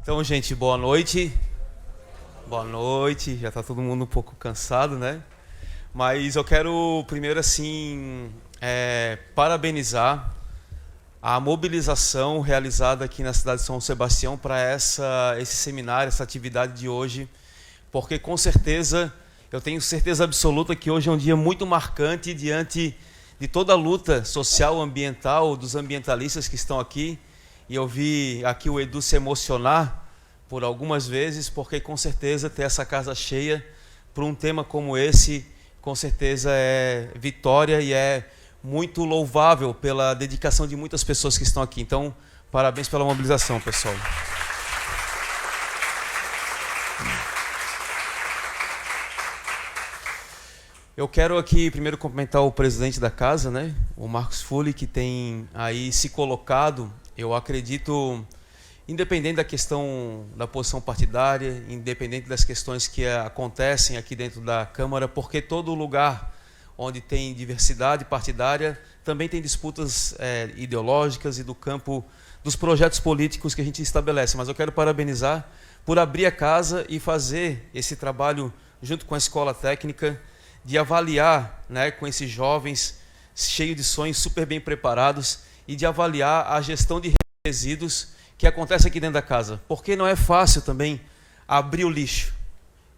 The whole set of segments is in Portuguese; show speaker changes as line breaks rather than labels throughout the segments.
Então, gente, boa noite. Boa noite. Já está todo mundo um pouco cansado, né? Mas eu quero primeiro, assim, parabenizar a mobilização realizada aqui na cidade de São Sebastião para esse seminário, essa atividade de hoje, porque com certeza, eu tenho certeza absoluta que hoje é um dia muito marcante diante de toda a luta social, ambiental, dos ambientalistas que estão aqui. E eu vi aqui o Edu se emocionar por algumas vezes, porque com certeza ter essa casa cheia para um tema como esse, com certeza é vitória e é muito louvável pela dedicação de muitas pessoas que estão aqui. Então, parabéns pela mobilização, pessoal. Eu quero aqui primeiro cumprimentar o presidente da casa, né, o Marcos Fulli, que tem aí se colocado, eu acredito, independente da questão da posição partidária, independente das questões que acontecem aqui dentro da Câmara, porque todo lugar onde tem diversidade partidária também tem disputas ideológicas e do campo dos projetos políticos que a gente estabelece. Mas eu quero parabenizar por abrir a casa e fazer esse trabalho junto com a Escola Técnica, de avaliar, né, com esses jovens cheios de sonhos, super bem preparados, e de avaliar a gestão de resíduos que acontece aqui dentro da casa. Porque não é fácil também abrir o lixo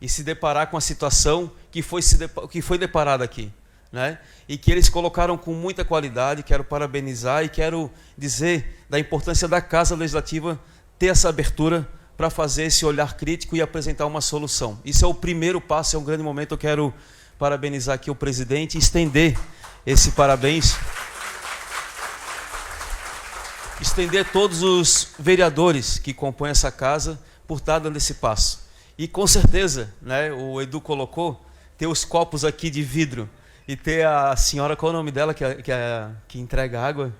e se deparar com a situação que foi deparada aqui, né? E que eles colocaram com muita qualidade. Quero parabenizar e quero dizer da importância da Casa Legislativa ter essa abertura para fazer esse olhar crítico e apresentar uma solução. Isso é o primeiro passo, é um grande momento. Eu quero parabenizar aqui o presidente e estender esse parabéns. Estender todos os vereadores que compõem essa casa por estar dando esse passo. E com certeza, né, o Edu colocou, ter os copos aqui de vidro e ter a senhora, qual é o nome dela que entrega água?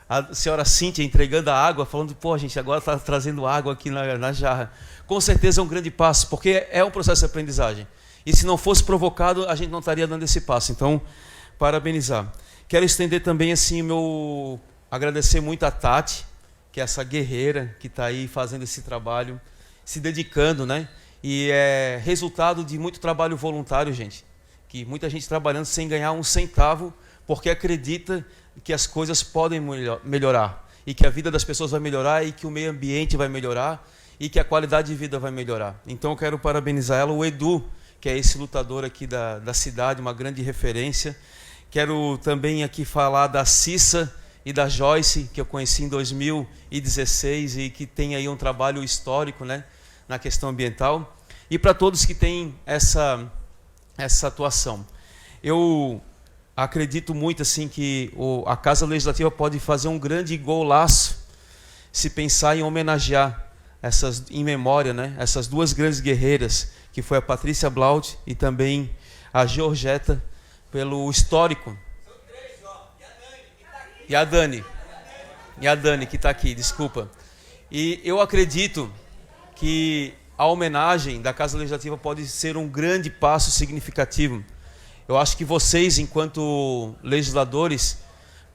A senhora Cíntia entregando a água, falando, pô, a gente agora está trazendo água aqui na jarra. Com certeza é um grande passo, porque é um processo de aprendizagem. E se não fosse provocado, a gente não estaria dando esse passo. Então, parabenizar. Quero estender também, assim, agradecer muito a Tati, que é essa guerreira que está aí fazendo esse trabalho, se dedicando, né? E é resultado de muito trabalho voluntário, gente. Que muita gente trabalhando sem ganhar um centavo, porque acredita que as coisas podem melhorar. E que a vida das pessoas vai melhorar, e que o meio ambiente vai melhorar, e que a qualidade de vida vai melhorar. Então eu quero parabenizar ela, o Edu, que é esse lutador aqui da cidade, uma grande referência. Quero também aqui falar da Cissa e da Joyce, que eu conheci em 2016 e que tem aí um trabalho histórico, né, na questão ambiental. E para todos que têm essa atuação. Eu acredito muito assim que a Casa Legislativa pode fazer um grande golaço se pensar em homenagear em memória, né, essas duas grandes guerreiras, que foi a Patrícia Blaud e também a Georgeta, pelo histórico. E a Dani que está aqui, desculpa. E eu acredito que a homenagem da Casa Legislativa pode ser um grande passo significativo. Eu acho que vocês, enquanto legisladores,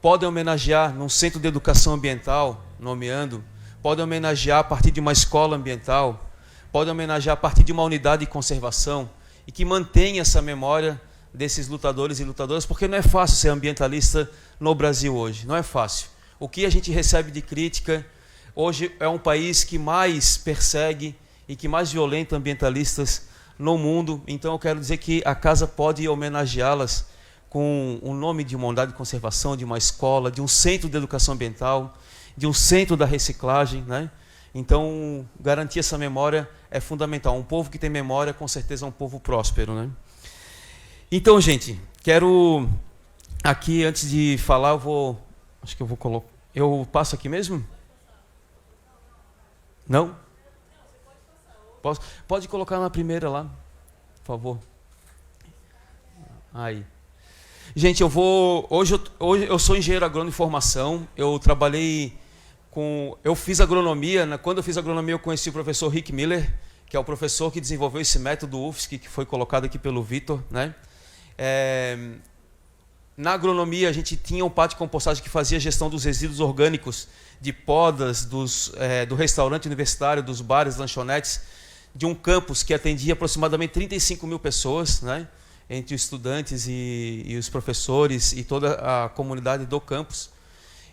podem homenagear num centro de educação ambiental, nomeando, podem homenagear a partir de uma escola ambiental, podem homenagear a partir de uma unidade de conservação, e que mantenha essa memória desses lutadores e lutadoras, porque não é fácil ser ambientalista no Brasil hoje, não é fácil. O que a gente recebe de crítica, hoje é um país que mais persegue e que mais violenta ambientalistas no mundo. Então eu quero dizer que a casa pode homenageá-las com o nome de uma unidade de conservação, de uma escola, de um centro de educação ambiental, de um centro da reciclagem, né? Então, garantir essa memória é fundamental. Um povo que tem memória, com certeza, é um povo próspero, né? Então, gente, quero aqui, antes de falar, acho que eu vou colocar. Eu passo aqui mesmo? Não? Posso? Pode colocar na primeira lá, por favor. Aí. Gente, hoje eu sou engenheiro agrônomo de formação. Eu trabalhei eu fiz agronomia. Quando eu fiz agronomia, eu conheci o professor Rick Miller, que é o professor que desenvolveu esse método UFSC, que foi colocado aqui pelo Vitor, né? Na agronomia, a gente tinha um pátio de compostagem que fazia a gestão dos resíduos orgânicos de podas, do restaurante universitário, dos bares, lanchonetes, de um campus que atendia aproximadamente 35 mil pessoas, né, entre os estudantes e os professores e toda a comunidade do campus.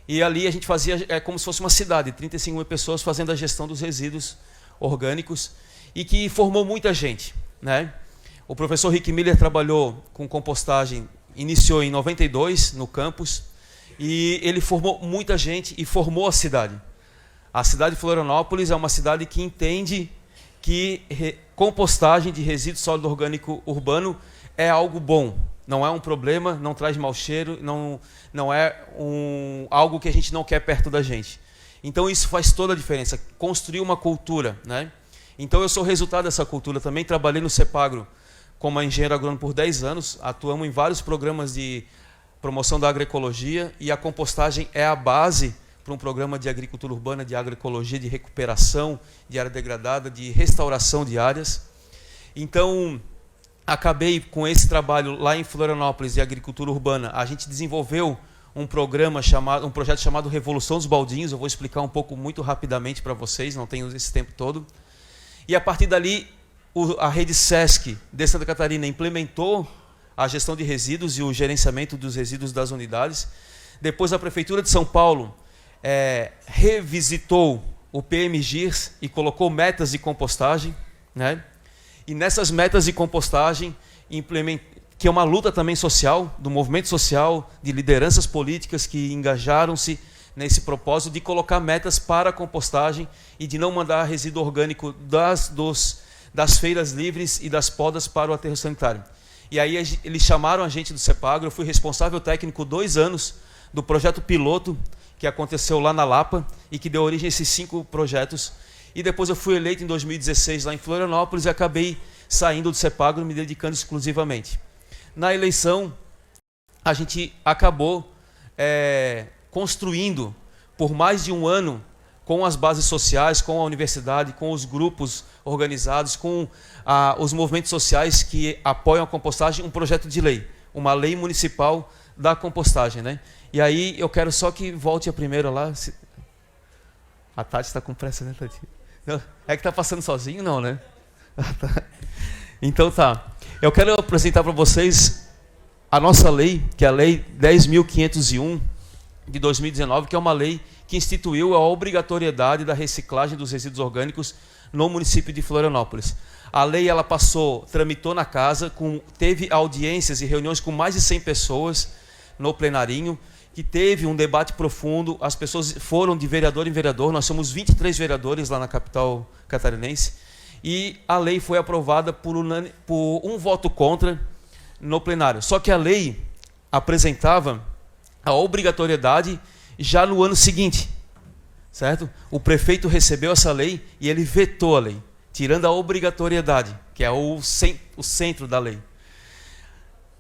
E ali a gente fazia como se fosse uma cidade, 35 mil pessoas fazendo a gestão dos resíduos orgânicos e que formou muita gente, né? O professor Rick Miller trabalhou com compostagem, iniciou em 92 no campus e ele formou muita gente e formou a cidade. A cidade de Florianópolis é uma cidade que entende que compostagem de resíduo sólido orgânico urbano é algo bom, não é um problema, não traz mau cheiro, não é algo que a gente não quer perto da gente. Então isso faz toda a diferença, construir uma cultura, né? Então eu sou resultado dessa cultura, também trabalhei no CEPAGRO como engenheiro agrônomo por 10 anos, atuamos em vários programas de promoção da agroecologia e a compostagem é a base para um programa de agricultura urbana, de agroecologia, de recuperação de área degradada, de restauração de áreas. Então, acabei com esse trabalho lá em Florianópolis de agricultura urbana. A gente desenvolveu um projeto chamado Revolução dos Baldinhos. Eu vou explicar um pouco muito rapidamente para vocês, não tenho esse tempo todo. E a partir dali, a rede SESC de Santa Catarina implementou a gestão de resíduos e o gerenciamento dos resíduos das unidades. Depois a Prefeitura de São Paulo revisitou o PMGIRS e colocou metas de compostagem, né? E nessas metas de compostagem, que é uma luta também social, do movimento social, de lideranças políticas que engajaram-se nesse propósito de colocar metas para a compostagem e de não mandar resíduo orgânico das feiras livres e das podas para o aterro sanitário. E aí eles chamaram a gente do CEPAGRO, eu fui responsável técnico 2 anos do projeto piloto que aconteceu lá na Lapa e que deu origem a esses 5 projetos. E depois eu fui eleito em 2016 lá em Florianópolis e acabei saindo do CEPAGRO, me dedicando exclusivamente. Na eleição, a gente acabou construindo por mais de um ano com as bases sociais, com a universidade, com os grupos organizados, com os movimentos sociais que apoiam a compostagem, um projeto de lei, uma lei municipal da compostagem, né? E aí eu quero só que volte a primeira lá. A Tati está com pressa, né, Tati? Não, é que está passando sozinho? Não, né? Então tá. Eu quero apresentar para vocês a nossa lei, que é a Lei 10.501 de 2019, que é uma lei que instituiu a obrigatoriedade da reciclagem dos resíduos orgânicos no município de Florianópolis. A lei ela tramitou na casa, teve audiências e reuniões com mais de 100 pessoas no plenarinho, que teve um debate profundo, as pessoas foram de vereador em vereador, nós somos 23 vereadores lá na capital catarinense, e a lei foi aprovada por um voto contra no plenário. Só que a lei apresentava a obrigatoriedade já no ano seguinte, certo? O prefeito recebeu essa lei e ele vetou a lei, tirando a obrigatoriedade, que é o centro da lei.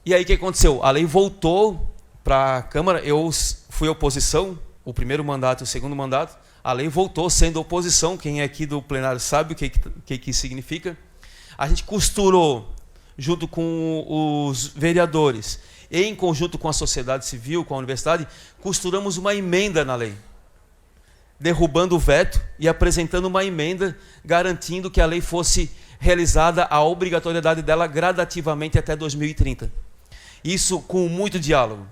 E aí o que aconteceu? A lei voltou para a Câmara, eu fui oposição, o primeiro mandato e o segundo mandato, a lei voltou sendo oposição, quem é aqui do plenário sabe o que significa. A gente costurou, junto com os vereadores, em conjunto com a sociedade civil, com a universidade, costuramos uma emenda na lei, derrubando o veto e apresentando uma emenda garantindo que a lei fosse realizada, a obrigatoriedade dela gradativamente até 2030. Isso com muito diálogo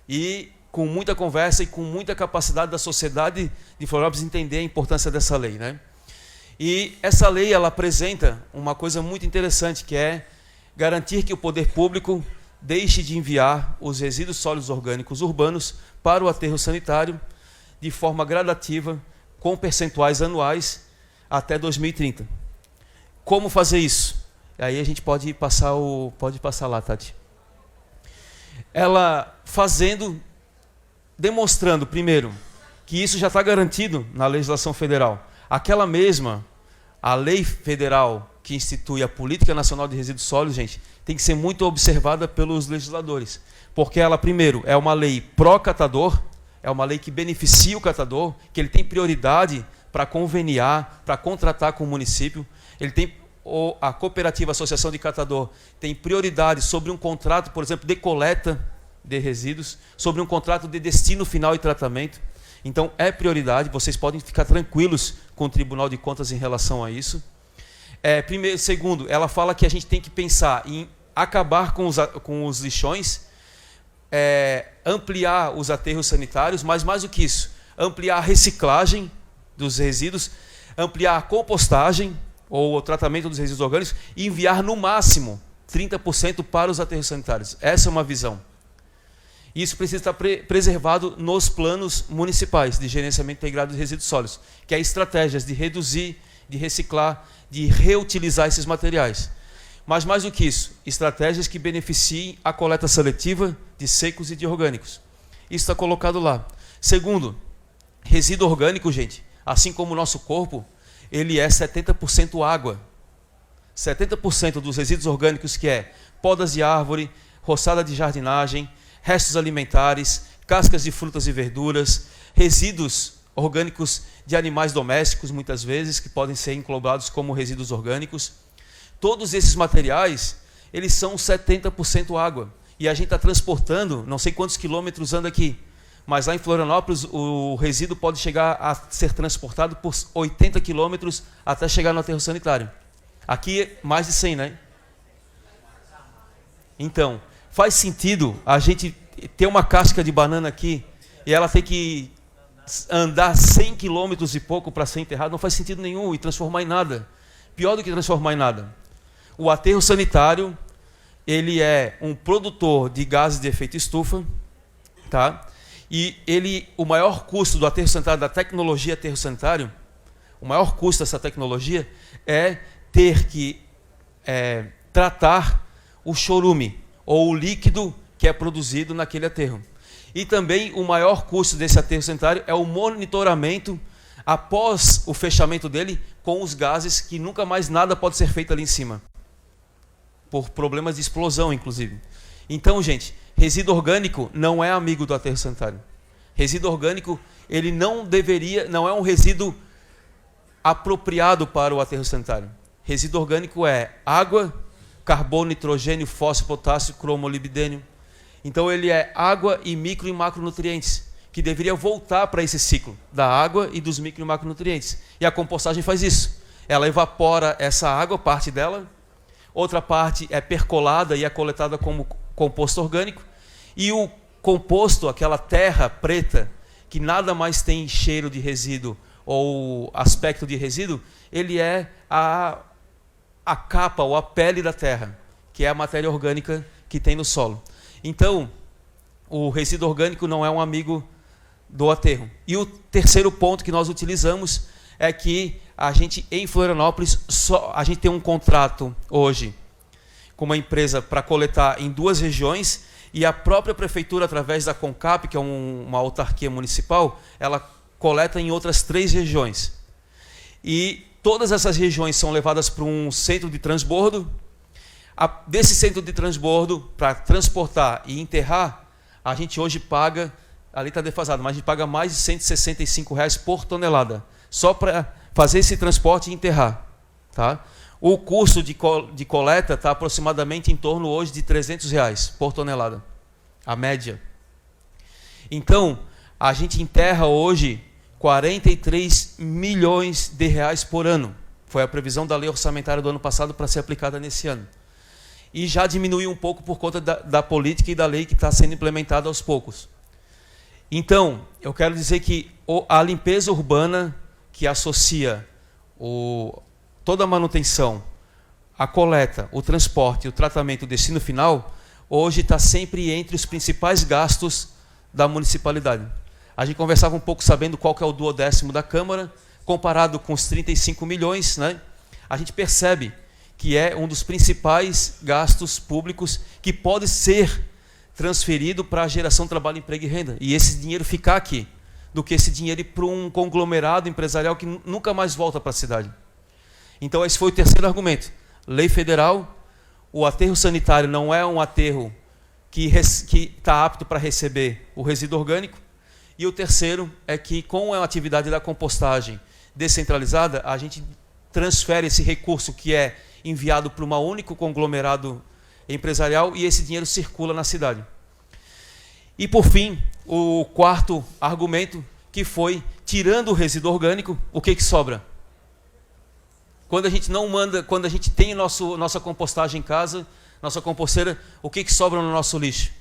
e com muita conversa e com muita capacidade da sociedade de Florianópolis entender a importância dessa lei, né? E essa lei ela apresenta uma coisa muito interessante, que é garantir que o poder público deixe de enviar os resíduos sólidos orgânicos urbanos para o aterro sanitário de forma gradativa, com percentuais anuais, até 2030. Como fazer isso? Aí a gente pode passar lá, Tati. Ela demonstrando, primeiro, que isso já está garantido na legislação federal. A lei federal que institui a Política Nacional de Resíduos Sólidos, gente, tem que ser muito observada pelos legisladores. Porque ela, primeiro, é uma lei pró-catador, é uma lei que beneficia o catador, que ele tem prioridade para conveniar, para contratar com o município. A cooperativa Associação de Catador tem prioridade sobre um contrato, por exemplo, de coleta de resíduos, sobre um contrato de destino final e tratamento. Então, é prioridade, vocês podem ficar tranquilos com o Tribunal de Contas em relação a isso. Segundo, ela fala que a gente tem que pensar em acabar com os lixões, ampliar os aterros sanitários, mas mais do que isso, ampliar a reciclagem dos resíduos, ampliar a compostagem ou o tratamento dos resíduos orgânicos e enviar no máximo 30% para os aterros sanitários. Essa é uma visão. Isso precisa estar preservado nos planos municipais de gerenciamento integrado de resíduos sólidos, que é estratégias de reduzir, de reciclar, de reutilizar esses materiais. Mas mais do que isso, estratégias que beneficiem a coleta seletiva de secos e de orgânicos. Isso está colocado lá. Segundo, resíduo orgânico, gente, assim como o nosso corpo, ele é 70% água. 70% dos resíduos orgânicos, que é podas de árvore, roçada de jardinagem, restos alimentares, cascas de frutas e verduras, resíduos orgânicos de animais domésticos, muitas vezes, que podem ser englobados como resíduos orgânicos. Todos esses materiais, eles são 70% água. E a gente está transportando, não sei quantos quilômetros anda aqui, mas lá em Florianópolis o resíduo pode chegar a ser transportado por 80 quilômetros até chegar no aterro sanitário. Aqui mais de 100, né? Então, faz sentido a gente ter uma casca de banana aqui e ela ter que andar 100 quilômetros e pouco para ser enterrada? Não faz sentido nenhum e transformar em nada. Pior do que transformar em nada. O aterro sanitário, ele é um produtor de gases de efeito estufa, tá? E o maior custo do aterro sanitário, da tecnologia aterro sanitário, o maior custo dessa tecnologia é ter que tratar o chorume, ou o líquido que é produzido naquele aterro. E também o maior custo desse aterro sanitário é o monitoramento após o fechamento dele com os gases, que nunca mais nada pode ser feito ali em cima, por problemas de explosão, inclusive. Então, gente, resíduo orgânico não é amigo do aterro sanitário. Resíduo orgânico, ele não é um resíduo apropriado para o aterro sanitário. Resíduo orgânico é água, carbono, nitrogênio, fósforo, potássio, cromo, molibdênio. Então ele é água e micro e macronutrientes, que deveria voltar para esse ciclo da água e dos micro e macronutrientes. E a compostagem faz isso. Ela evapora essa água, parte dela, outra parte é percolada e é coletada como composto orgânico, e o composto, aquela terra preta, que nada mais tem cheiro de resíduo ou aspecto de resíduo, ele é a capa ou a pele da terra, que é a matéria orgânica que tem no solo. Então, o resíduo orgânico não é um amigo do aterro. E o terceiro ponto que nós utilizamos é que a gente, em Florianópolis, a gente tem um contrato hoje com uma empresa para coletar em 2 regiões, e a própria prefeitura, através da CONCAP, que é uma autarquia municipal, ela coleta em outras 3 regiões. E todas essas regiões são levadas para um centro de transbordo. Desse centro de transbordo, para transportar e enterrar, a gente hoje paga, ali está defasado, mas a gente paga mais de R$ 165 por tonelada, só para fazer esse transporte e enterrar. Tá? O custo de coleta está aproximadamente em torno hoje de R$ 300 por tonelada, a média. Então, a gente enterra hoje 43 milhões de reais por ano. Foi a previsão da lei orçamentária do ano passado para ser aplicada nesse ano. E já diminuiu um pouco por conta da política e da lei que está sendo implementada aos poucos. Então, eu quero dizer que a limpeza urbana, que associa toda a manutenção, a coleta, o transporte, o tratamento, o destino final, hoje está sempre entre os principais gastos da municipalidade. A gente conversava um pouco sabendo qual que é o 1/10 da Câmara, comparado com os 35 milhões, né? A gente percebe que é um dos principais gastos públicos que pode ser transferido para a geração de trabalho, emprego e renda. E esse dinheiro ficar aqui, do que esse dinheiro ir para um conglomerado empresarial que nunca mais volta para a cidade. Então esse foi o terceiro argumento. Lei federal, o aterro sanitário não é um aterro que está apto para receber o resíduo orgânico. E o terceiro é que, com a atividade da compostagem descentralizada, a gente transfere esse recurso que é enviado para um único conglomerado empresarial e esse dinheiro circula na cidade. E por fim, o quarto argumento, que foi, tirando o resíduo orgânico, o que sobra? Quando a gente não manda, quando a gente tem nossa compostagem em casa, nossa composteira, o que sobra no nosso lixo?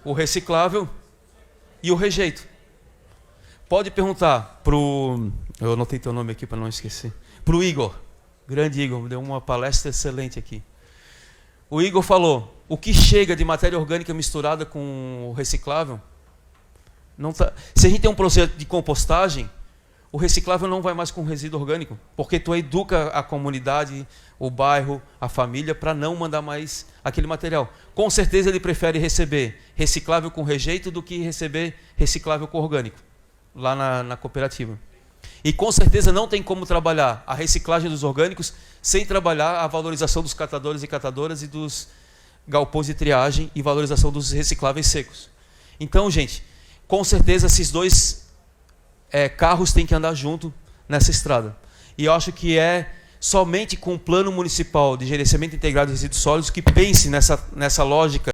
O reciclável e o rejeito. Pode perguntar pro... Eu anotei teu nome aqui para não esquecer. Pro Igor. Grande Igor, deu uma palestra excelente aqui. O Igor falou, o que chega de matéria orgânica misturada com o reciclável, não tá... Se a gente tem um processo de compostagem, o reciclável não vai mais com resíduo orgânico, porque tu educa a comunidade, o bairro, a família, para não mandar mais aquele material. Com certeza ele prefere receber reciclável com rejeito do que receber reciclável com orgânico, lá na cooperativa. E com certeza não tem como trabalhar a reciclagem dos orgânicos sem trabalhar a valorização dos catadores e catadoras e dos galpões de triagem e valorização dos recicláveis secos. Então, gente, com certeza esses dois carros têm que andar junto nessa estrada. E eu acho que é somente com o Plano Municipal de Gerenciamento Integrado de Resíduos Sólidos que pense nessa lógica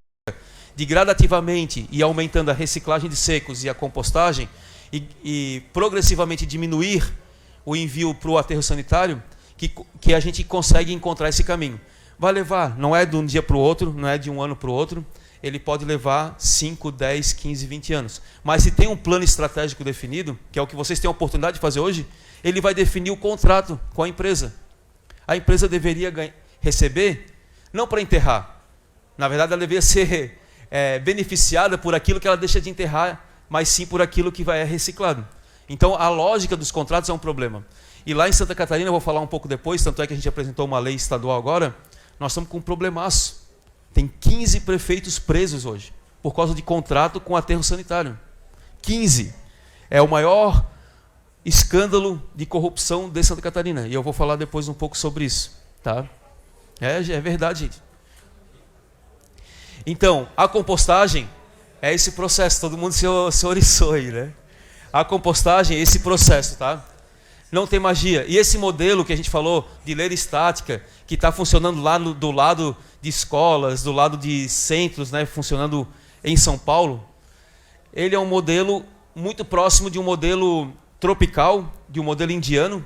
de gradativamente ir aumentando a reciclagem de secos e a compostagem e progressivamente diminuir o envio para o aterro sanitário, que a gente consegue encontrar esse caminho. Vai levar, não é de um dia para o outro, não é de um ano para o outro, ele pode levar 5, 10, 15, 20 anos. Mas se tem um plano estratégico definido, que é o que vocês têm a oportunidade de fazer hoje, ele vai definir o contrato com a empresa. A empresa deveria receber, não para enterrar, na verdade ela deveria ser beneficiada por aquilo que ela deixa de enterrar, mas sim por aquilo que vai reciclado. Então a lógica dos contratos é um problema. E lá em Santa Catarina, eu vou falar um pouco depois, tanto é que a gente apresentou uma lei estadual agora, nós estamos com um problemaço. Tem 15 prefeitos presos hoje, por causa de contrato com aterro sanitário. 15. É o maior escândalo de corrupção de Santa Catarina. E eu vou falar depois um pouco sobre isso. Tá? É verdade, gente. Então, a compostagem é esse processo. Todo mundo se oriçou aí, né? A compostagem é esse processo, tá? Não tem magia. E esse modelo que a gente falou de leira estática, que está funcionando lá do lado de escolas, do lado de centros, né, funcionando em São Paulo, ele é um modelo muito próximo de um modelo tropical, de um modelo indiano,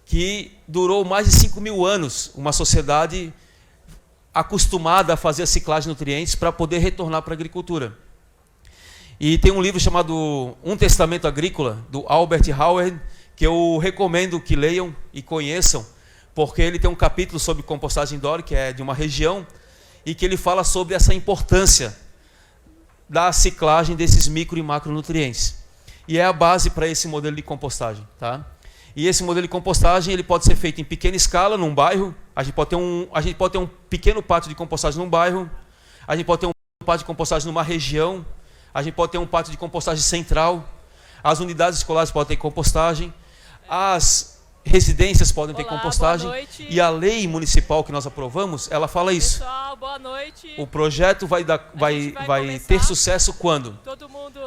que durou mais de 5.000 anos, uma sociedade acostumada a fazer a ciclagem de nutrientes para poder retornar para a agricultura. E tem um livro chamado Um Testamento Agrícola, do Albert Howard, que eu recomendo que leiam e conheçam, porque ele tem um capítulo sobre compostagem indoor, que é de uma região, e que ele fala sobre essa importância da ciclagem desses micro e macronutrientes. E é a base para esse modelo de compostagem. Tá? E esse modelo de compostagem ele pode ser feito em pequena escala, num bairro. A gente pode ter um pequeno pátio de compostagem num bairro, a gente pode ter um pátio de compostagem numa região, a gente pode ter um pátio de compostagem central, as unidades escolares podem ter compostagem, as residências podem ter compostagem, e a lei municipal que nós aprovamos, ela fala isso.
Pessoal, boa noite.
O projeto vai ter sucesso quando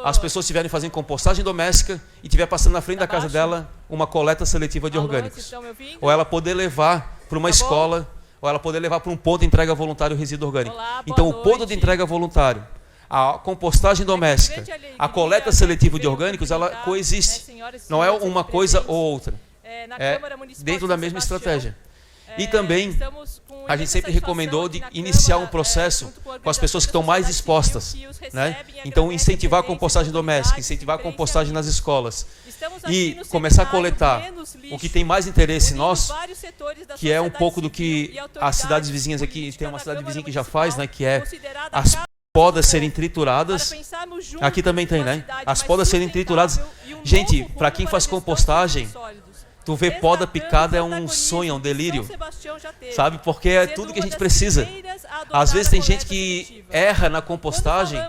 as pessoas estiverem fazendo compostagem doméstica e estiver passando na frente da casa dela uma coleta seletiva de orgânicos. Ou ela poder levar para uma escola, ou ela poder levar para um ponto de entrega voluntário resíduo orgânico. Então o ponto de entrega voluntário, a compostagem doméstica, a coleta seletiva de orgânicos, ela coexiste. Não é uma coisa ou outra. É dentro da mesma estratégia. E também a gente sempre recomendou de iniciar um processo com as pessoas que estão mais dispostas, né? Então incentivar a compostagem doméstica, incentivar a compostagem nas escolas e começar a coletar o que tem mais interesse nosso, que é um pouco do que as cidades vizinhas aqui, tem uma cidade vizinha que já faz, né? Que é as podas serem trituradas. Aqui também tem, né? As podas serem trituradas. Gente, para quem faz compostagem, tu vê poda picada é um sonho, é um delírio, sabe? Porque é tudo que a gente precisa. Às vezes tem gente que erra na compostagem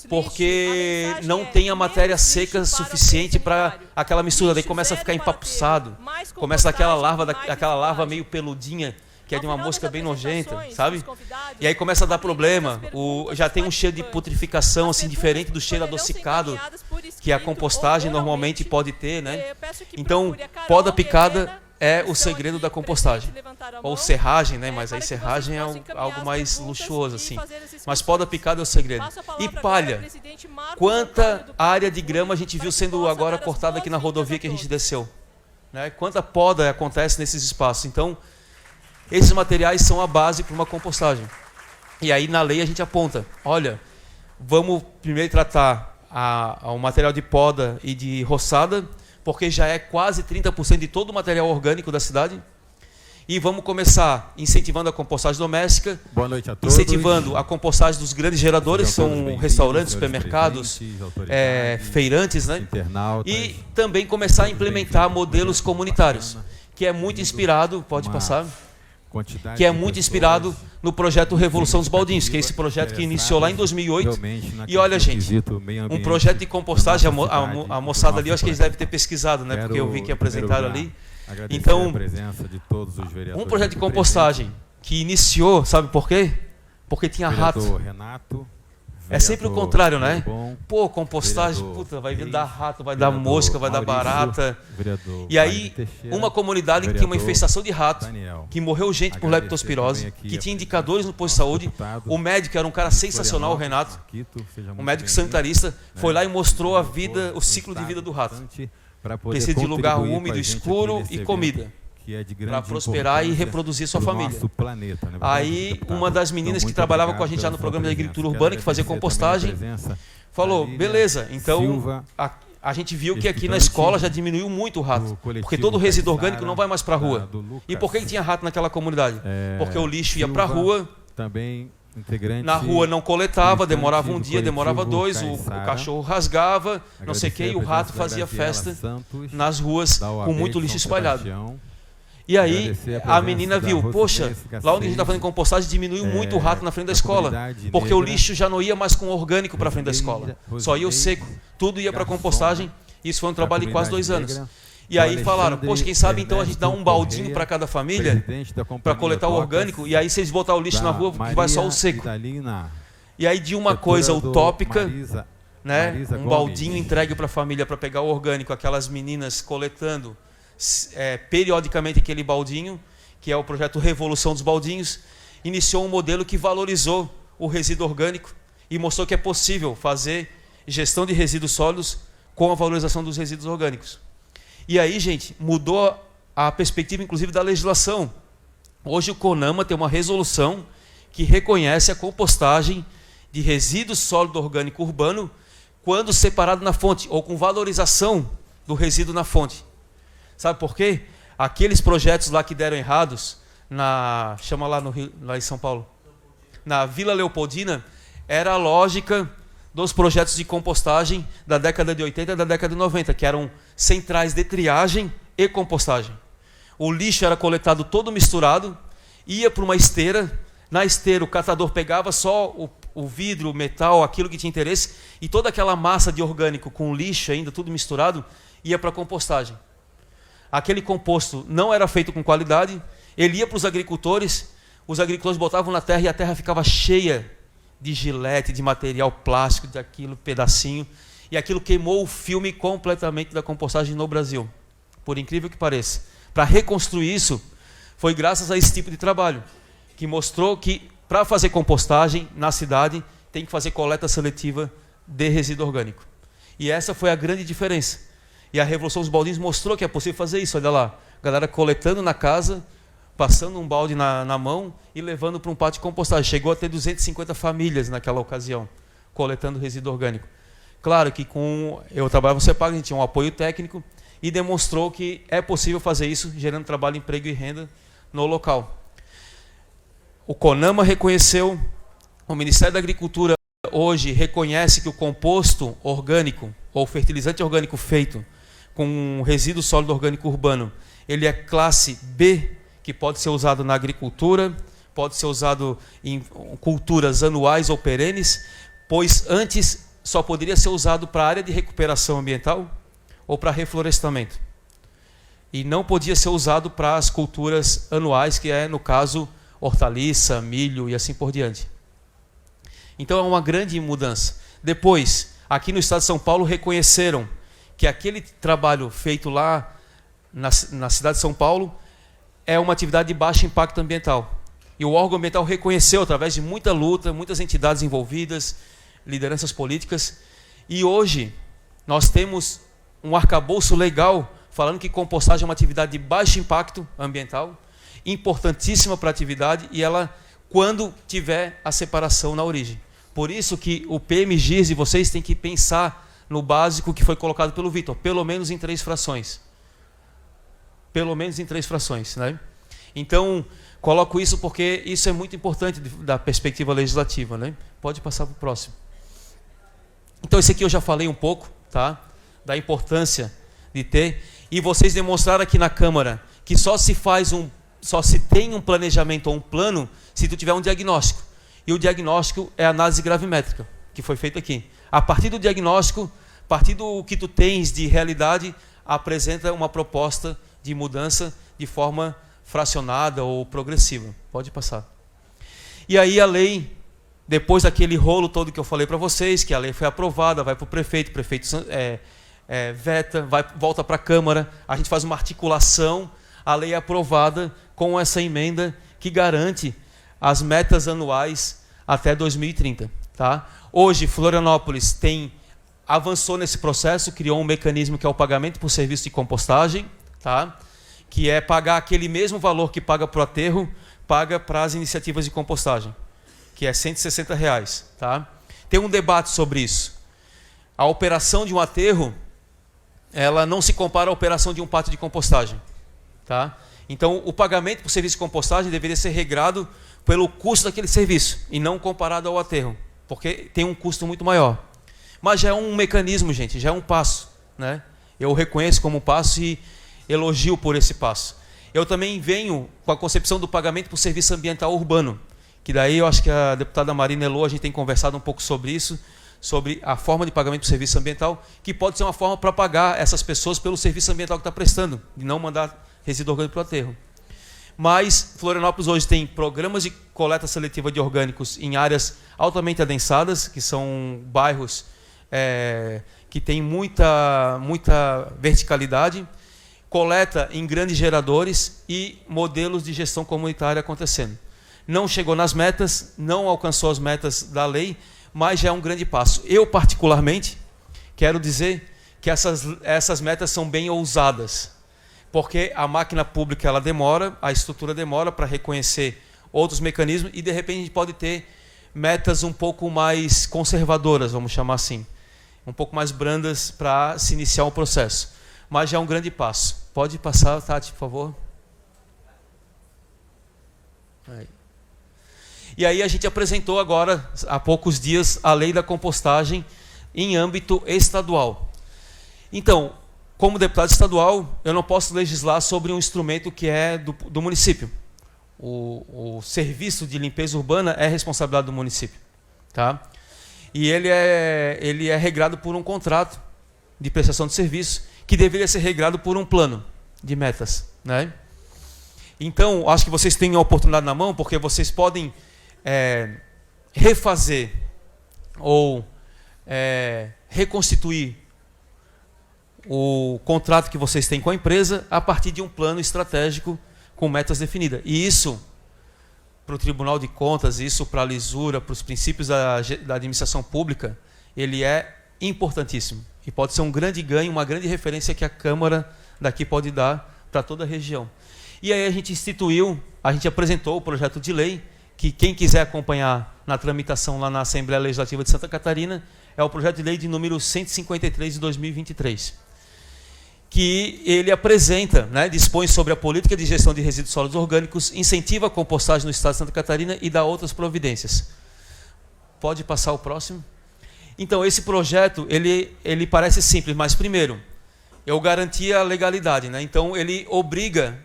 porque não tem a matéria seca suficiente para aquela mistura. Daí começa a ficar empapuçado, começa aquela larva meio peludinha, que é de uma mosca bem nojenta, sabe? E aí começa a dar problema. Já tem um cheiro de putrificação, assim, diferente do cheiro adocicado que a compostagem normalmente pode ter, né? Então, poda picada é o segredo da compostagem. Ou serragem, né? Mas aí serragem é algo mais luxuoso, assim. Mas poda picada é o segredo. E palha. Quanta área de grama a gente viu sendo agora cortada aqui na rodovia que a gente desceu? Né? Quanta poda acontece nesses espaços? Então, esses materiais são a base para uma compostagem. E aí na lei a gente aponta, olha, vamos primeiro tratar o material de poda e de roçada, porque já é quase 30% de todo o material orgânico da cidade. E vamos começar incentivando a compostagem doméstica.
Boa noite a todos.
Incentivando a compostagem dos grandes geradores, que são restaurantes, supermercados, feirantes, né? E também começar a implementar modelos comunitários, que é muito inspirado, pode passar, que é muito inspirado no projeto Revolução dos Baldinhos, que é esse projeto que iniciou lá em 2008. E olha, gente, um projeto de compostagem, a moçada ali, eu acho que eles devem ter pesquisado, né? Porque eu vi que apresentaram ali. Então, um projeto de compostagem que iniciou, sabe por quê? Porque tinha rato. É sempre o contrário, né? Pô, compostagem, puta, vai dar rato, vai dar mosca, vai dar barata. E aí, uma comunidade que tinha uma infestação de rato, que morreu gente por leptospirose, que tinha indicadores no posto de saúde. O médico era um cara sensacional, o Renato, um médico sanitarista, foi lá e mostrou a vida, o ciclo de vida do rato. Precisa de lugar úmido, escuro e comida para prosperar e reproduzir sua família. Aí uma das meninas que trabalhava com a gente já no programa de agricultura urbana, que fazia compostagem, falou, beleza, então a gente viu que aqui na escola já diminuiu muito o rato, porque todo o resíduo orgânico não vai mais para a rua. E por que tinha rato naquela comunidade? Porque o lixo ia para a rua, na rua não coletava, demorava um dia, demorava dois, o cachorro rasgava, não sei o que, e o rato fazia festa nas ruas com muito lixo espalhado. E aí a menina viu, poxa, lá onde a gente está fazendo compostagem diminuiu muito o rato na frente da escola, porque o lixo já não ia mais com orgânico para frente da escola, só ia o seco, tudo ia para compostagem. Isso foi um trabalho de quase 2 anos. E aí falaram, poxa, quem sabe então a gente dá um baldinho para cada família para coletar o orgânico, e aí se eles botar o lixo na rua, vai só o seco. E aí de uma coisa utópica, né, um baldinho entregue para a família para pegar o orgânico, aquelas meninas coletando periodicamente aquele baldinho, que é o projeto Revolução dos Baldinhos, iniciou um modelo que valorizou o resíduo orgânico e mostrou que é possível fazer gestão de resíduos sólidos com a valorização dos resíduos orgânicos. E aí, gente, mudou a perspectiva, inclusive, da legislação. Hoje o CONAMA tem uma resolução que reconhece a compostagem de resíduo sólido orgânico urbano quando separado na fonte, ou com valorização do resíduo na fonte. Sabe por quê? Aqueles projetos lá que deram errados, chama lá no Rio, lá em São Paulo, na Vila Leopoldina, era a lógica dos projetos de compostagem da década de 80 e da década de 90, que eram centrais de triagem e compostagem. O lixo era coletado todo misturado, ia para uma esteira, na esteira o catador pegava só o vidro, o metal, aquilo que tinha interesse, e toda aquela massa de orgânico com lixo ainda, tudo misturado, ia para a compostagem. Aquele composto não era feito com qualidade, ele ia para os agricultores botavam na terra e a terra ficava cheia de gilete, de material plástico, daquilo, pedacinho, e aquilo queimou o filme completamente da compostagem no Brasil, por incrível que pareça. Para reconstruir isso, foi graças a esse tipo de trabalho, que mostrou que para fazer compostagem na cidade, tem que fazer coleta seletiva de resíduo orgânico. E essa foi a grande diferença. E a Revolução dos Baldinhos mostrou que é possível fazer isso, olha lá, a galera coletando na casa, passando um balde na mão e levando para um pátio de compostagem. Chegou a ter 250 famílias naquela ocasião, coletando resíduo orgânico. Claro que eu trabalhava no CEPAG, a gente tinha um apoio técnico e demonstrou que é possível fazer isso, gerando trabalho, emprego e renda no local. O CONAMA reconheceu, o Ministério da Agricultura hoje reconhece que o composto orgânico ou fertilizante orgânico feito com resíduo sólido orgânico urbano, ele é classe B, que pode ser usado na agricultura, pode ser usado em culturas anuais ou perenes, pois antes só poderia ser usado para a área de recuperação ambiental ou para reflorestamento. E não podia ser usado para as culturas anuais, que é, no caso, hortaliça, milho e assim por diante. Então é uma grande mudança. Depois, aqui no estado de São Paulo, reconheceram que aquele trabalho feito lá na cidade de São Paulo, é uma atividade de baixo impacto ambiental. E o órgão ambiental reconheceu, através de muita luta, muitas entidades envolvidas, lideranças políticas, e hoje nós temos um arcabouço legal falando que compostagem é uma atividade de baixo impacto ambiental, importantíssima para a atividade, e ela, quando tiver a separação na origem. Por isso que o PMGIS e vocês têm que pensar no básico que foi colocado pelo Vitor, pelo menos em 3 frações. Pelo menos em 3 frações, né? Então, coloco isso porque isso é muito importante da perspectiva legislativa, né? Pode passar para o próximo. Então, esse aqui eu já falei um pouco, tá? Da importância de ter. E vocês demonstraram aqui na Câmara que só se tem um planejamento ou um plano se tu tiver um diagnóstico. E o diagnóstico é a análise gravimétrica, que foi feita aqui. A partir do diagnóstico, a partir do que tu tens de realidade, apresenta uma proposta de mudança de forma fracionada ou progressiva. Pode passar. E aí a lei, depois daquele rolo todo que eu falei para vocês, que a lei foi aprovada, vai para o prefeito veta, volta para a Câmara, a gente faz uma articulação, a lei é aprovada com essa emenda que garante as metas anuais até 2030. Tá? Hoje, Florianópolis avançou nesse processo, criou um mecanismo que é o pagamento por serviço de compostagem, tá? Que é pagar aquele mesmo valor que paga para o aterro, paga para as iniciativas de compostagem, que é R$160. Tá? Tem um debate sobre isso. A operação de um aterro, ela não se compara à operação de um pátio de compostagem. Tá? Então, o pagamento por serviço de compostagem deveria ser regrado pelo custo daquele serviço, e não comparado ao aterro, porque tem um custo muito maior. Mas já é um mecanismo, gente, já é um passo, né? Eu reconheço como passo e elogio por esse passo. Eu também venho com a concepção do pagamento por serviço ambiental urbano, que daí eu acho que a deputada Marina Elô, a gente tem conversado um pouco sobre isso, sobre a forma de pagamento por serviço ambiental, que pode ser uma forma para pagar essas pessoas pelo serviço ambiental que está prestando, de não mandar resíduo orgânico para o aterro. Mas Florianópolis hoje tem programas de coleta seletiva de orgânicos em áreas altamente adensadas, que são bairros que têm muita verticalidade, coleta em grandes geradores e modelos de gestão comunitária acontecendo. Não chegou nas metas, não alcançou as metas da lei, mas já é um grande passo. Eu, particularmente, quero dizer que essas metas são bem ousadas, porque a máquina pública ela demora, a estrutura demora para reconhecer outros mecanismos e, de repente, a gente pode ter metas um pouco mais conservadoras, vamos chamar assim, um pouco mais brandas para se iniciar o processo. Mas já é um grande passo. Pode passar, Tati, por favor. Aí. E aí a gente apresentou agora, há poucos dias, a lei da compostagem em âmbito estadual. Então, como deputado estadual, eu não posso legislar sobre um instrumento que é do município. O serviço de limpeza urbana é responsabilidade do município. Tá? E ele é regrado por um contrato de prestação de serviço, que deveria ser regrado por um plano de metas. Né? Então, acho que vocês têm a oportunidade na mão, porque vocês podem refazer ou reconstituir o contrato que vocês têm com a empresa a partir de um plano estratégico com metas definidas. E isso, para o Tribunal de Contas, isso para a lisura, para os princípios da administração pública, ele é importantíssimo. E pode ser um grande ganho, uma grande referência que a Câmara daqui pode dar para toda a região. E aí a gente apresentou o projeto de lei, que quem quiser acompanhar na tramitação lá na Assembleia Legislativa de Santa Catarina, é o projeto de lei de número 153 de 2023. Que ele apresenta, né, dispõe sobre a política de gestão de resíduos sólidos orgânicos, incentiva a compostagem no estado de Santa Catarina e dá outras providências. Pode passar o próximo? Então, esse projeto, ele parece simples, mas primeiro, eu garanti a legalidade, né? Então, ele obriga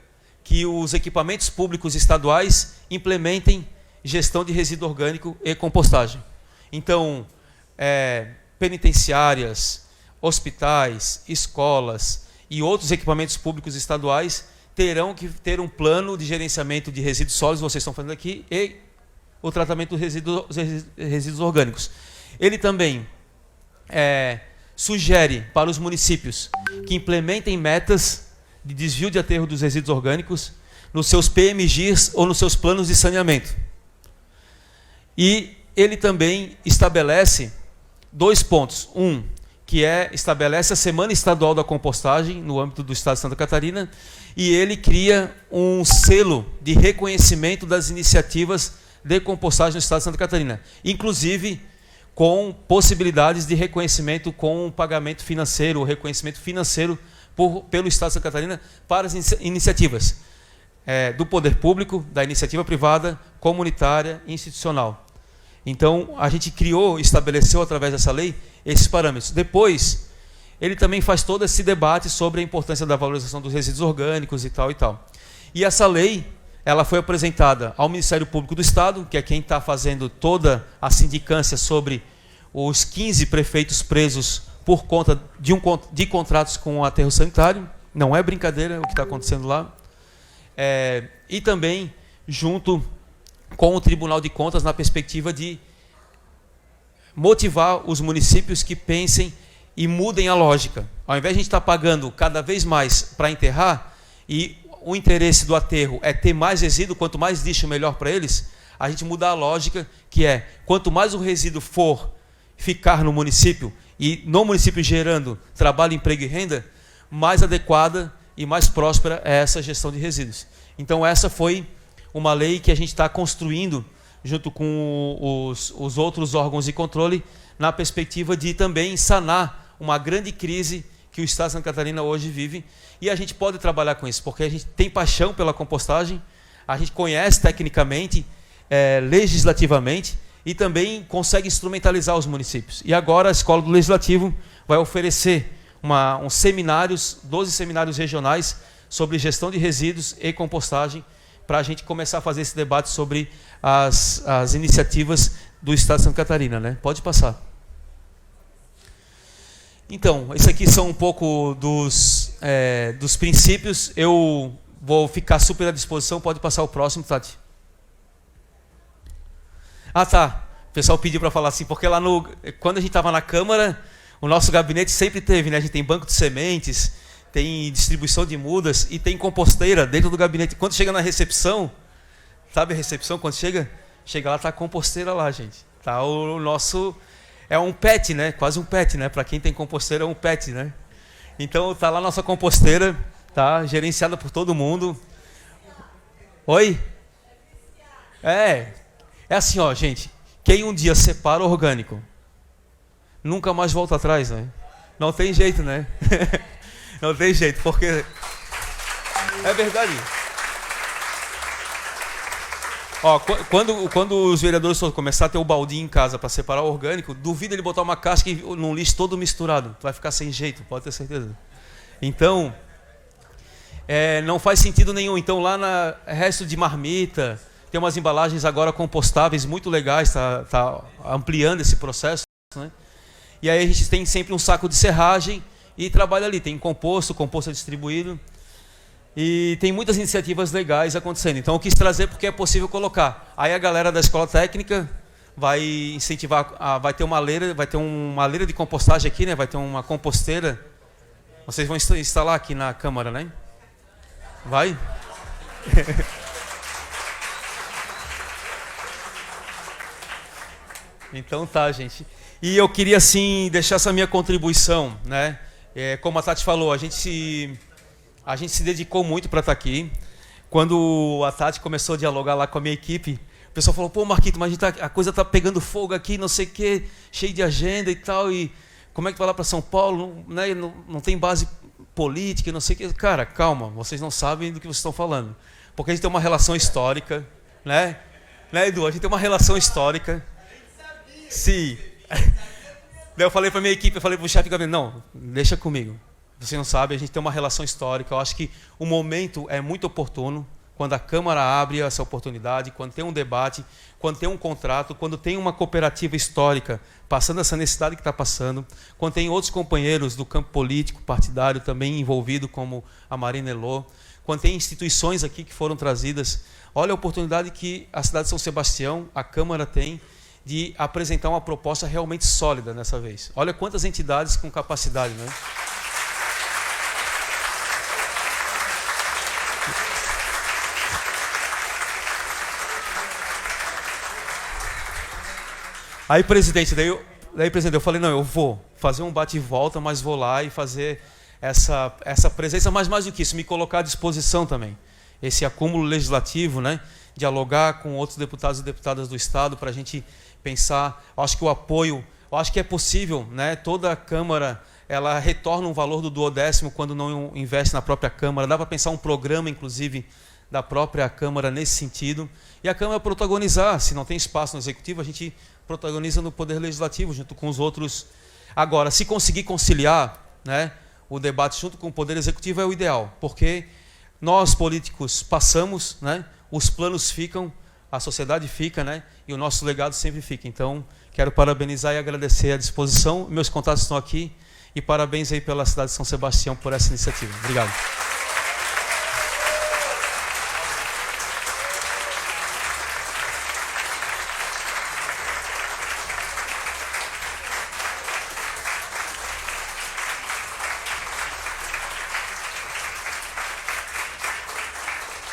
que os equipamentos públicos estaduais implementem gestão de resíduo orgânico e compostagem. Então, penitenciárias, hospitais, escolas e outros equipamentos públicos estaduais terão que ter um plano de gerenciamento de resíduos sólidos, vocês estão fazendo aqui, e o tratamento dos resíduos orgânicos. Ele também sugere para os municípios que implementem metas de desvio de aterro dos resíduos orgânicos nos seus PMGs ou nos seus planos de saneamento. E ele também estabelece 2 pontos. Que estabelece a Semana Estadual da Compostagem no âmbito do Estado de Santa Catarina, e ele cria um selo de reconhecimento das iniciativas de compostagem no Estado de Santa Catarina, inclusive com possibilidades de reconhecimento com pagamento financeiro, ou reconhecimento financeiro pelo Estado de Santa Catarina para as iniciativas do poder público, da iniciativa privada, comunitária e institucional. Então, a gente estabeleceu através dessa lei esses parâmetros. Depois, ele também faz todo esse debate sobre a importância da valorização dos resíduos orgânicos e tal e tal. E essa lei, ela foi apresentada ao Ministério Público do Estado, que é quem está fazendo toda a sindicância sobre os 15 prefeitos presos por conta de contratos com o aterro sanitário. Não é brincadeira o que está acontecendo lá. E também junto com o Tribunal de Contas, na perspectiva de motivar os municípios que pensem e mudem a lógica. Ao invés de a gente estar pagando cada vez mais para enterrar, e o interesse do aterro é ter mais resíduo, quanto mais lixo, melhor para eles, a gente mudar a lógica, que é, quanto mais o resíduo for ficar no município, e no município gerando trabalho, emprego e renda, mais adequada e mais próspera é essa gestão de resíduos. Então essa foi uma lei que a gente está construindo junto com os outros órgãos de controle, na perspectiva de também sanar uma grande crise que o Estado de Santa Catarina hoje vive. E a gente pode trabalhar com isso, porque a gente tem paixão pela compostagem, a gente conhece tecnicamente, legislativamente, e também consegue instrumentalizar os municípios. E agora a Escola do Legislativo vai oferecer uns seminários, 12 seminários regionais sobre gestão de resíduos e compostagem, para a gente começar a fazer esse debate sobre as iniciativas do Estado de Santa Catarina, né? Pode passar. Então, esses aqui são um pouco dos princípios. Eu vou ficar super à disposição. Pode passar o próximo, Tati. Ah, tá. O pessoal pediu para falar assim, porque quando a gente estava na Câmara, o nosso gabinete sempre teve, né? A gente tem banco de sementes, tem distribuição de mudas e tem composteira dentro do gabinete. Quando chega na recepção, sabe a recepção? Quando chega lá, tá a composteira lá, gente. Tá o nosso... É um pet, né? Quase um pet, né? Para quem tem composteira, é um pet, né? Então, tá lá a nossa composteira, tá? Gerenciada por todo mundo. Oi? É assim, ó, gente. Quem um dia separa o orgânico, nunca mais volta atrás, né? Não tem jeito, né? Não tem jeito, porque... É verdade. Ó, quando os vereadores começarem a ter o baldinho em casa para separar o orgânico, duvida ele botar uma casca num lixo todo misturado. Vai ficar sem jeito, pode ter certeza. Então, não faz sentido nenhum. Então, lá na resto de marmita, tem umas embalagens agora compostáveis muito legais, tá ampliando esse processo, né? E aí a gente tem sempre um saco de serragem e trabalha ali. Tem composto é distribuído. E tem muitas iniciativas legais acontecendo. Então eu quis trazer porque é possível colocar. Aí a galera da escola técnica vai incentivar, vai ter uma leira de compostagem aqui, né? Vai ter uma composteira. Vocês vão instalar aqui na Câmara, né? Vai? Então tá, gente. E eu queria assim deixar essa minha contribuição, né? Como a Tati falou, a gente se dedicou muito para estar aqui. Quando a Tati começou a dialogar lá com a minha equipe, o pessoal falou, pô, Marquito, mas a coisa está pegando fogo aqui, não sei o quê, cheio de agenda e tal, e como é que vai lá para São Paulo? Não tem base política, não sei o quê. Cara, calma, vocês não sabem do que vocês estão falando. Porque a gente tem uma relação histórica, né? Né, Edu? A gente tem uma relação histórica. Sim. Daí eu falei para a minha equipe, eu falei para o chefe de gabinete, não, deixa comigo. Você não sabe, a gente tem uma relação histórica. Eu acho que o momento é muito oportuno, quando a Câmara abre essa oportunidade, quando tem um debate, quando tem um contrato, quando tem uma cooperativa histórica passando essa necessidade que está passando, quando tem outros companheiros do campo político, partidário também envolvido, como a Marina Elô, quando tem instituições aqui que foram trazidas. Olha a oportunidade que a cidade de São Sebastião, a Câmara tem, de apresentar uma proposta realmente sólida nessa vez. Olha quantas entidades com capacidade, né? Aí, presidente, eu falei, não, eu vou fazer um bate e volta, mas vou lá e fazer essa presença, mas mais do que isso, me colocar à disposição também. Esse acúmulo legislativo, né? Dialogar com outros deputados e deputadas do Estado para a gente pensar. Eu acho que o apoio, eu acho que é possível, né? Toda a Câmara, ela retorna um valor do 1/10 quando não investe na própria Câmara. Dá para pensar um programa, inclusive, da própria Câmara nesse sentido. E a Câmara protagonizar, se não tem espaço no Executivo, a gente protagoniza no Poder Legislativo, junto com os outros. Agora, se conseguir conciliar, né, o debate junto com o Poder Executivo é o ideal, porque nós, políticos, passamos, né, os planos ficam, a sociedade fica, né, e o nosso legado sempre fica. Então, quero parabenizar e agradecer a disposição. Meus contatos estão aqui. E parabéns aí pela cidade de São Sebastião por essa iniciativa. Obrigado.